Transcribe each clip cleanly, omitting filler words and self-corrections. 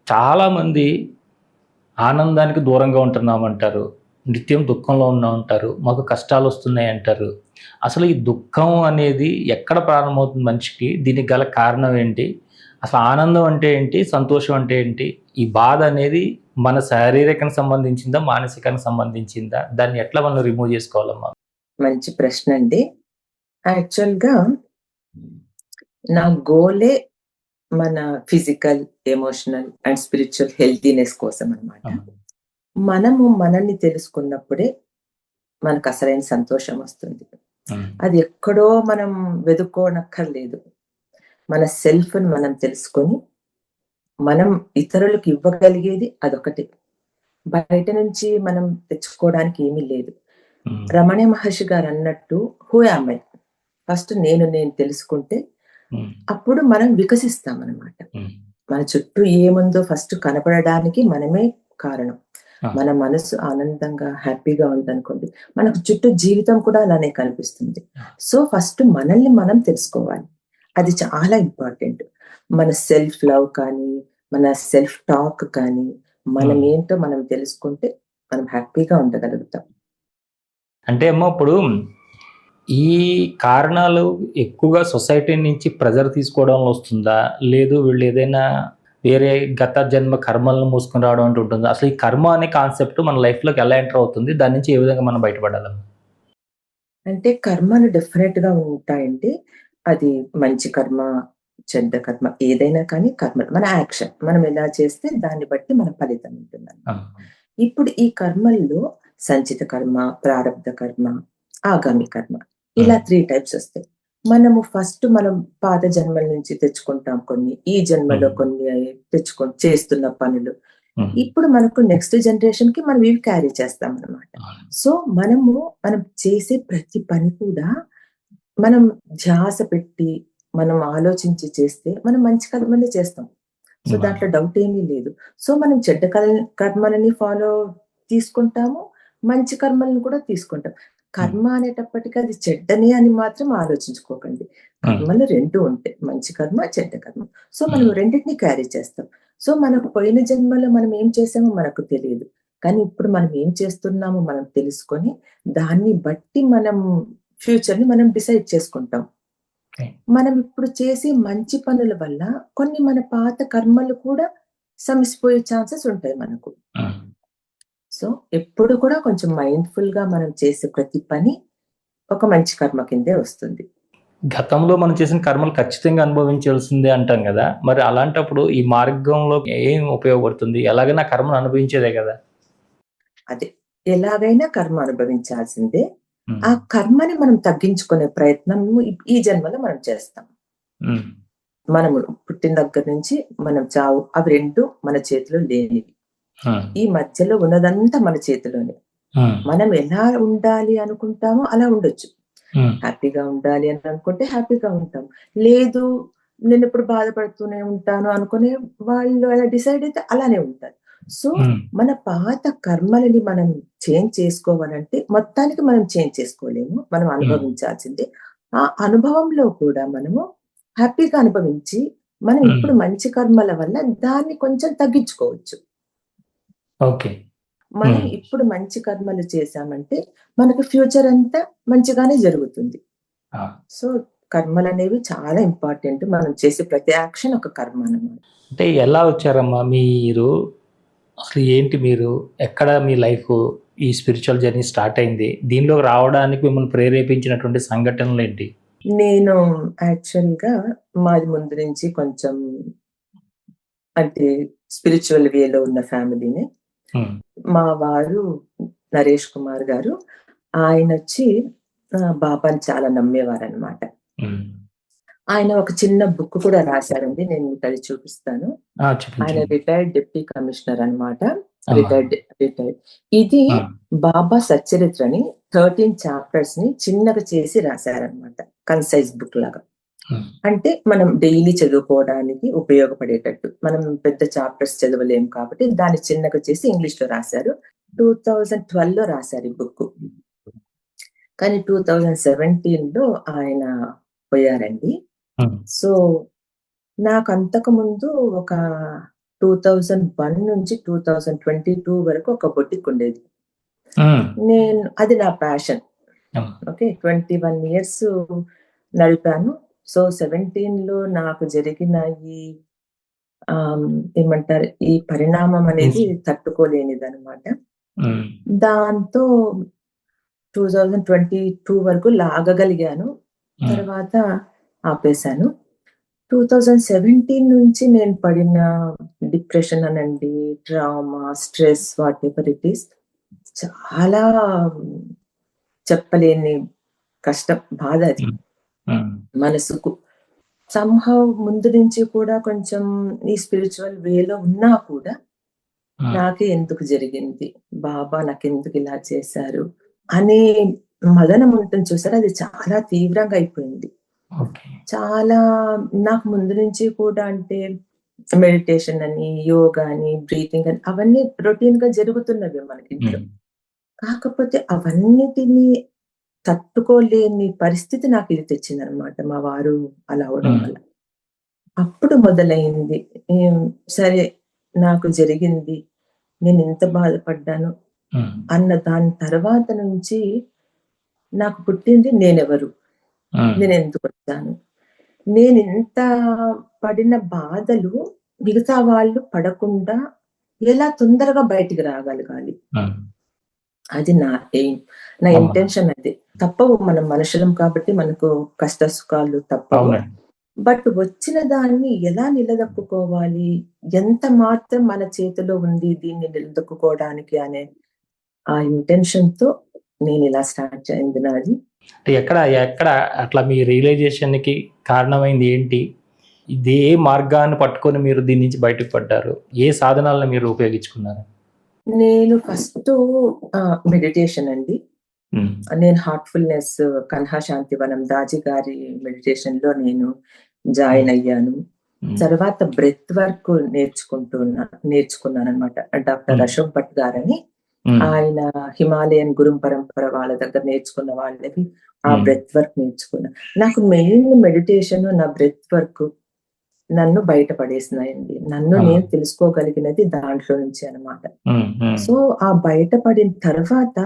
చాలామంది ఆనందానికి దూరంగా ఉంటున్నామంటారు. నిత్యం దుఃఖంలో ఉన్నామంటారు. మాకు కష్టాలొస్తున్నాయంటారు. అసలు ఈ దుఃఖం అనేది ఎక్కడ ప్రారంభమవుతుంది మనిషికి? దీనికి గల కారణం ఏంటి? అసలు ఆనందం అంటే ఏంటి? సంతోషం అంటే ఏంటి? ఈ బాధ అనేది మన శారీరకానికి సంబంధించిందా? మానసికానికి సంబంధించిందా? దాన్ని ఎట్లా మనం రిమూవ్ చేసుకోవాలమ్మా? మంచి ప్రశ్న అండి. యాక్చువల్‌గా నా గోలే మన physical, emotional and spiritual healthiness కోసం అన్నమాట. మనము మనల్ని తెలుసుకున్నప్పుడే మనకు అసలైన సంతోషం వస్తుంది. అది ఎక్కడో మనం వెదుక్కోనక్కర్లేదు. మన సెల్ఫ్‌ని మనం తెలుసుకొని, మనం ఇతరులకు ఇవ్వగలిగేది అదొకటే. బయట నుంచి మనం తెచ్చుకోవడానికి ఏమీ లేదు. రమణ మహర్షి గారు అన్నట్టు హూ యామ్ ఐ? ఫస్ట్ నేను తెలుసుకుంటే అప్పుడు మనం వికసిస్తామన్నమాట. మన చుట్టూ ఏముందో ఫస్ట్ కనపడడానికి మనమే కారణం. మన మనసు ఆనందంగా, హ్యాపీగా ఉందనుకోండి, మనకు చుట్టూ జీవితం కూడా అలానే కనిపిస్తుంది. సో ఫస్ట్ మనల్ని మనం తెలుసుకోవాలి. అది చాలా ఇంపార్టెంట్. మన సెల్ఫ్ లవ్ కానీ, మన సెల్ఫ్ టాక్ కానీ, మనం ఏంటో మనం తెలుసుకుంటే మనం హ్యాపీగా ఉండగలుగుతాం. అంటే అమ్మ ఇప్పుడు ఈ కారణాలు ఎక్కువగా సొసైటీ నుంచి ప్రెజర్ తీసుకోవడంలో వస్తుందా? లేదు వీళ్ళు ఏదైనా వేరే గత జన్మ కర్మలను మూసుకొని రావడం అంటూ ఉంటుందా? అసలు ఈ కర్మ అనే కాన్సెప్ట్ మన లైఫ్‌లోకి ఎలా ఎంటర్ అవుతుంది? దాని నుంచి ఏ విధంగా మనం బయటపడాలమ్మా? అంటే కర్మలు డెఫినెట్‌గా ఉంటాయండి. అది మంచి కర్మ, చెడ్డ కర్మ ఏదైనా కానీ కర్మలు. మన యాక్షన్. మనం ఎలా చేస్తే దాన్ని బట్టి మన ఫలితం ఉంటుందన్నమాట. ఇప్పుడు ఈ కర్మల్లో సంచిత కర్మ, ప్రారబ్ధ కర్మ, ఆగామి కర్మ ఇలా 3 టైప్స్ వస్తాయి. మనము ఫస్ట్ మనం పాత జన్మల నుంచి తెచ్చుకుంటాం కొన్ని. ఈ జన్మలో కొన్ని చేస్తున్న పనులు. ఇప్పుడు మనకు నెక్స్ట్ జనరేషన్‌కి మనం ఇవి క్యారీ చేస్తామన్నమాట. సో మనం చేసే ప్రతి పని కూడా మనం ధ్యాస పెట్టి, మనం ఆలోచించి చేస్తే మనం మంచి కర్మలే చేస్తాం. సో దాంట్లో డౌట్ ఏమీ లేదు. సో మనం చెడ్డ కర్మలని తీసుకుంటాము. మంచి కర్మలను కూడా తీసుకుంటాం. కర్మ అనేటప్పటికి అది చెడ్డనే అని మాత్రం ఆలోచించుకోకండి. కర్మలు 2 ఉంటాయి. మంచి కర్మ, చెడ్డ కర్మ. సో మనం రెండిటిని క్యారీ చేస్తాం. సో మనకు పోయిన జన్మలో మనం ఏం చేసామో మనకు తెలియదు. కానీ ఇప్పుడు మనం ఏం చేస్తున్నామో మనం తెలుసుకొని, దాన్ని బట్టి మనం ఫ్యూచర్‌ని మనం డిసైడ్ చేసుకుంటాం. మనం ఇప్పుడు చేసే మంచి పనుల వల్ల కొన్ని మన పాత కర్మలు కూడా సమసిపోయే ఛాన్సెస్ ఉంటాయి మనకు. సో ఎప్పుడు కూడా కొంచెం మైండ్‌ఫుల్‌గా మనం చేసే ప్రతి పని ఒక మంచి కర్మ కిందే వస్తుంది. గతంలో మనం చేసిన కర్మలు ఖచ్చితంగా అనుభవించాల్సిందే అంటాం గదా! మరి అలాంటప్పుడు ఈ మార్గంలో ఏం ఉపయోగపడుతుంది? ఎలాగైనా కర్మను అనుభవించేదే గదా! అదే. ఎలాగైనా కర్మ అనుభవించాల్సిందే. ఆ కర్మని మనం తగ్గించుకునే ప్రయత్నం ఈ జన్మలో మనం చేస్తాం. మనము పుట్టిన దగ్గర నుంచి మనం చావు అవి 2 మన చేతిలో లేనివి. ఈ మధ్యలో ఉన్నదంతా మన చేతిలోనే. మనం ఎలా ఉండాలి అనుకుంటామో అలా ఉండొచ్చు. హ్యాపీగా ఉండాలి అని అనుకుంటే హ్యాపీగా ఉంటాం. లేదు నేనెప్పుడు బాధపడుతూనే ఉంటాను అనుకునే వాళ్ళు అలా డిసైడ్ అయితే అలానే ఉంటారు. సో మన పాత కర్మలని మనం చేంజ్ చేసుకోవాలంటే మొత్తానికి మనం చేంజ్ చేసుకోలేము. మనం అనుభవించాల్సిందే. ఆ అనుభవంలో కూడా మనము హ్యాపీగా అనుభవించి మనం ఇప్పుడు మంచి కర్మల వల్ల దాన్ని కొంచెం తగ్గించుకోవచ్చు. ఓకే. మనం ఇప్పుడు మంచి కర్మలు చేశామంటే మనకు ఫ్యూచర్ అంతా మంచిగానే జరుగుతుంది. సో కర్మలనేవి చాలా ఇంపార్టెంట్. మనం చేసే ప్రతి యాక్షన్ ఒక కర్మ అన్నమాట. అంటే ఎలా వచ్చారమ్మా మీరు? అసలు ఏంటి మీరు? ఎక్కడ మీ లైఫ్ ఈ స్పిరిచువల్ జర్నీ స్టార్ట్ అయింది? దీనిలోకి రావడానికి మిమ్మల్ని ప్రేరేపించినటువంటి సంఘటనలేంటి? నేను యాక్చువల్‌గా మాది ముందు నుంచి కొంచెం అంటే స్పిరిచువల్ వేలో ఉన్న ఫ్యామిలీనే. మా వారు నరేష్ కుమార్ గారు ఆయనొచ్చి బాబాని చాలా నమ్మేవారనమాట. ఆయన ఒక చిన్న బుక్ కూడా రాశారండి. నేను మీకు అది చూపిస్తాను. ఆయన రిటైర్డ్ డిప్యూటీ కమిషనర్ అన్నమాట. రిటైర్డ్. ఇది బాబా సచ్చరిత్రని 13 చాప్టర్స్‌ని చిన్నగా చేసి రాశారనమాట. కన్సైజ్ బుక్ లాగా. అంటే మనం డైలీ చదువుకోవడానికి ఉపయోగపడేటట్టు. మనం పెద్ద చాప్టర్స్ చదవలేం కాబట్టి దాన్ని చిన్నగా చేసి ఇంగ్లీష్‌లో రాశారు. 2012లో రాశారు ఈ బుక్. కానీ 2017లో ఆయన పోయారండి. సో నాకు అంతకు ముందు ఒక 2001 నుంచి 2022 వరకు ఒక బొటిక్ ఉండేది. హ్మ్. అది నా ప్యాషన్. హ్మ్. ఓకే. 21 ఇయర్స్ నడిపాను. సో, 17లో నాకు జరిగిన ఈ ఏమంటారు? ఈ పరిణామం అనేది తట్టుకోలేనిదనమాట. హ్మ్. దాంతో 2022 వరకు లాగగలిగాను. హ్మ్. తర్వాత ఆపేశాను. 2017 నుంచి నేను పడిన డిప్రెషన్ అనండి, trauma, stress whatever it is చాలా చెప్పలేని కష్టం, బాధ అది. హ్మ్. హ్మ్. మనసుకు. సమ్‌హౌ ముందు నుంచి కూడా కొంచెం ఈ స్పిరిచ్యువల్ వేలో ఉన్నా కూడా హ్మ్. నాకే ఎందుకు జరిగింది? బాబా నాకెందుకు ఇలా చేశారు? అనే మదనం ఉంటుంది చూసారా? అది చాలా తీవ్రంగా అయిపోయింది. ఓకే. చాలా నాకు ముందు నుంచి కూడా అంటే మెడిటేషన్ అని, యోగా అని, బ్రీతింగ్ అని అవన్నీ రొటీన్‌గా జరుగుతున్నవే మనకింట్లో. హ్మ్. కాకపోతే అవన్నిటిని తట్టుకోలేని పరిస్థితి నాకిది తెచ్చిందనమాట. మా వారు అలా అవ్వడం హ్మ్. వల్ల. అప్పుడు మొదలైంది. సరే నాకు జరిగింది. నేనెంత బాధపడ్డాను హ్మ్. అన్న దాని తర్వాత నుంచి నాకు పుట్టింది నేనెవరు? హ్మ్. నేనెందుకొచ్చాను? నేనింత పడిన బాధలు మిగతా వాళ్ళు పడకుండా ఎలా తొందరగా బయటికి రాగలగాలి? హ్మ్. అది నా ఎయిమ్. నా అవును. ఇంటెన్షన్ అది. తప్పవు, మనం మనుషులం కాబట్టి మనకు కష్ట సుఖాలు తప్పవు. అవునండి. బట్ వచ్చిన దాన్ని ఎలా నిలదొక్కుకోవాలి? ఎంత మాత్రం మన చేతిలో ఉంది దీన్ని నిలదొక్కుకోవడానికి అనే ఆ ఇంటెన్షన్‌తో నేనిలా స్టార్ట్ అయింది నాది. అంటే ఎక్కడ అట్లా మీ రియలైజేషన్‌కి కారణమైంది ఏంటి? ఇది ఏ మార్గాన్ని పట్టుకొని మీరు దీని నుంచి బయటకు పడ్డారు? ఏ సాధనాలను మీరు ఉపయోగించుకున్నారు? నేను ఫస్టు మెడిటేషన్ అండి. హ్మ్. నేను హార్ట్‌ఫుల్‌నెస్ కన్హా శాంతివనం దాజీ గారి మెడిటేషన్‌లో నేను హ్మ్. జాయిన్ అయ్యాను. హ్మ్. తర్వాత బ్రెత్ వర్క్ నేర్చుకున్నాననమాట. డాక్టర్ హ్మ్. అశోక్ భట్ గారని హ్మ్. ఆయన హిమాలయన్ గురు పరంపర వాళ్ళ దగ్గర నేర్చుకున్న వాళ్ళకి ఆ హ్మ్. బ్రెత్ వర్క్ నేర్చుకున్నా. నాకు మెయిన్ మెడిటేషన్, నా బ్రెత్ వర్క్ నన్ను బయట పడేసినాయండి. నన్ను ఆ! నేను తెలుసుకోగలిగినది దాంట్లో నుంచి అనమాట. హ్మ్. హ్మ్. సో, ఆ బయటపడిన తర్వాత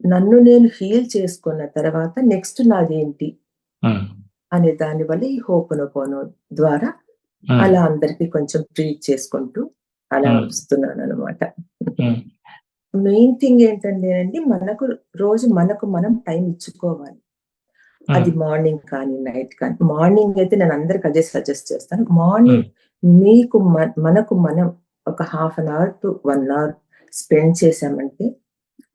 నన్ను నేను హీల్ చేసుకున్న తర్వాత నెక్స్ట్ నాదేంటి హ్మ్. అనే దాని వల్ల ఈ హోపోనోపోనో ద్వారా హ్మ్. అలా అందరికి కొంచెం ట్రీట్ చేసుకుంటూ అలా హ్మ్. వస్తున్నాననమాట. హ్మ్. మెయిన్ థింగ్ ఏంటంటేనండి, రోజు మనకు మనం టైం ఇచ్చుకోవాలి. హ్మ్. అది మార్నింగ్ కానీ, నైట్ కానీ. మార్నింగ్ అయితే నేను అందరికి అదే సజెస్ట్ చేస్తాను. హ్మ్. మార్నింగ్ మీకు మనకు మనం ఒక half an hour to 1 hour spend చేశామంటే,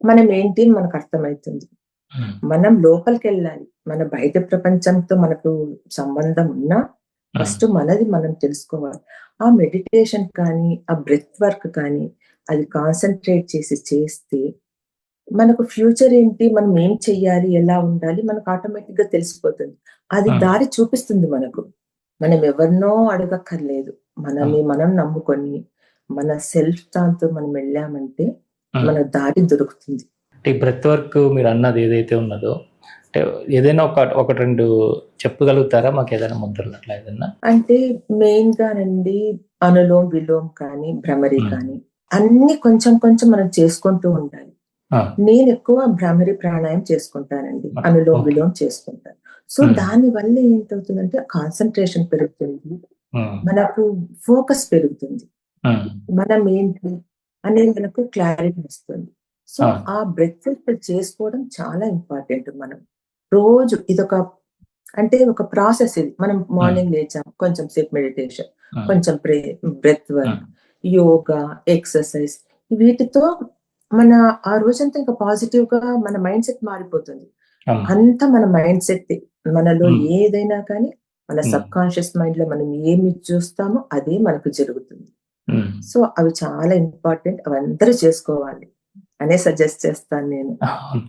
మనం ఏంటి అని మనకు అర్థమైతుంది. హ్మ్. మనం లోపలికెళ్ళాలి. మన బయట ప్రపంచంతో మనకు సంబంధం ఉన్నా, హ్మ్. ఫస్ట్ మనది మనం తెలుసుకోవాలి. ఆ మెడిటేషన్ కానీ, ఆ బ్రెత్ వర్క్ కానీ, అది కాన్సంట్రేట్ చేసి చేస్తే, మనకు ఫ్యూచర్ ఏంటి? మనం ఏం చెయ్యాలి? ఎలా ఉండాలి? మనకు ఆటోమేటిక్‌గా తెలిసిపోతుంది. అది హ్మ్. దారి చూపిస్తుంది మనకు. మనం ఎవరినో అడగక్కర్లేదు. హ్మ్. మనల్ని మనం నమ్ముకొని, మన సెల్ఫ్ దాంతో మనం వెళ్ళామంటే, హ్మ్. మన దారి దొరుకుతుంది. అంటే ఈ బ్రెత్ వర్క్ మీరన్నది ఏదైతే ఉన్నదో, అంటే ఏదైనా ఒకటి 2 చెప్పగలుగుతారా? మాకేదైనా ముద్రలు అట్లా ఏదన్నా? అంటే మెయిన్‌గానండి అనులోమ్, విలోమ్ కానీ, భ్రమరి హ్మ్. కానీ అన్నీ కొంచెం కొంచెం మనం చేసుకుంటూ ఉండాలి. ఆ! నేనెక్కువ భ్రమరి ప్రాణాయామం చేసుకుంటానండి. మ అనులోమ్, ఓకే. విలోమ్ చేసుకుంటాను. సో, హ్మ్. దానివల్ల ఏంటవుతుందంటే కాన్సంట్రేషన్ పెరుగుతుంది. హ్మ్. మనకు ఫోకస్ పెరుగుతుంది. హ్మ్. మనం ఏంటి అనేది మనకు క్లారిటీ వస్తుంది. సో, ఆ! ఆ బ్రెత్ వర్క్ చేసుకోవడం చాలా ఇంపార్టెంట్ మనం. రోజు ఇదొక అంటే ఒక ప్రాసెస్ ఇది. మనం హ్మ్. మార్నింగ్ లేచాం, కొంచెం సేపు మెడిటేషన్, హ్మ్. కొంచెం బ్రెత్ వర్క్, హ్మ్. యోగా, ఎక్సర్‌సైజ్ వీటితో మన ఆ రోజంతా ఇంకా పాజిటివ్‌గా మన మైండ్ సెట్ మారిపోతుంది. అవును. అంతా మన మైండ్ సెట్టే. మనలో హ్మ్. ఏదైనా కానీ మన హ్మ్. సబ్‌కాన్షియస్ మైండ్‌లో మనం ఏమి చూస్తామో అదే మనకు జరుగుతుంది. హ్మ్. సో, అవి చాలా ఇంపార్టెంట్. అవందరూ చేసుకోవాలి అనే సజెస్ట్ చేస్తాను నేను. అవును.